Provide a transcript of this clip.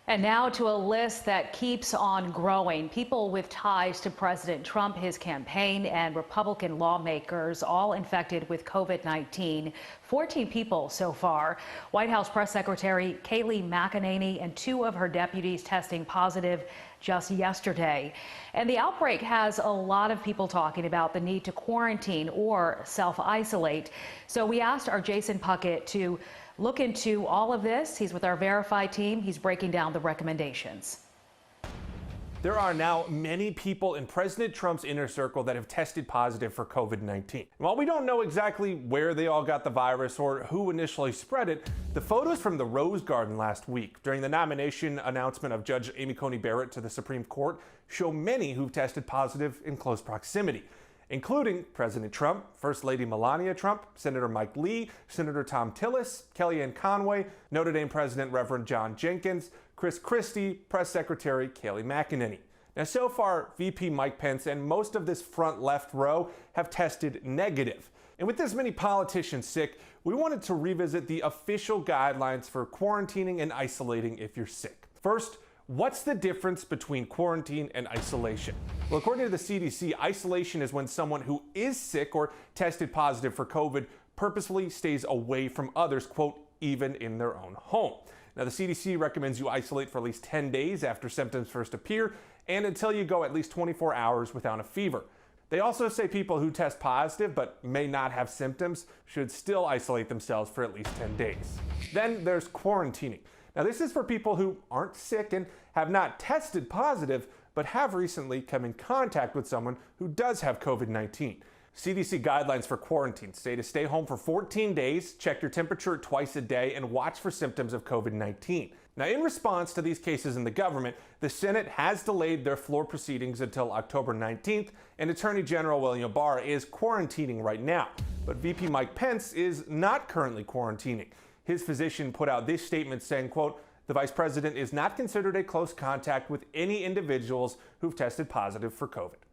And now to a list that keeps on growing. People with ties to President Trump, his campaign, and Republican lawmakers all infected with COVID-19. 14 people so far. White House Press Secretary Kayleigh McEnany and 2 of her deputies testing positive just yesterday. And the outbreak has a lot of people talking about the need to quarantine or self-isolate. So we asked our Jason Puckett to look into all of this. He's with our Verify team. He's breaking down the recommendations. There are now many people in President Trump's inner circle that have tested positive for COVID-19. While we don't know exactly where they all got the virus or who initially spread it, the photos from the Rose Garden last week during the nomination announcement of Judge Amy Coney Barrett to the Supreme Court show many who've tested positive in close proximity, including President Trump, First Lady Melania Trump, Senator Mike Lee, Senator Thom Tillis, Kellyanne Conway, Notre Dame President Reverend John Jenkins, Chris Christie, Press Secretary Kayleigh McEnany. Now, so far, VP Mike Pence and most of this front left row have tested negative. And with this many politicians sick, we wanted to revisit the official guidelines for quarantining and isolating if you're sick. First, what's the difference between quarantine and isolation? Well, according to the CDC, isolation is when someone who is sick or tested positive for COVID purposefully stays away from others, quote, even in their own home. Now, the CDC recommends you isolate for at least 10 days after symptoms first appear and until you go at least 24 hours without a fever. They also say people who test positive but may not have symptoms should still isolate themselves for at least 10 days. Then there's quarantining. Now, this is for people who aren't sick and have not tested positive, but have recently come in contact with someone who does have COVID-19. CDC guidelines for quarantine say to stay home for 14 days, check your temperature twice a day, and watch for symptoms of COVID-19. Now, in response to these cases in the government, the Senate has delayed their floor proceedings until October 19th, and Attorney General William Barr is quarantining right now. But VP Mike Pence is not currently quarantining. His physician put out this statement saying, quote, "The vice president is not considered a close contact with any individuals who've tested positive for COVID."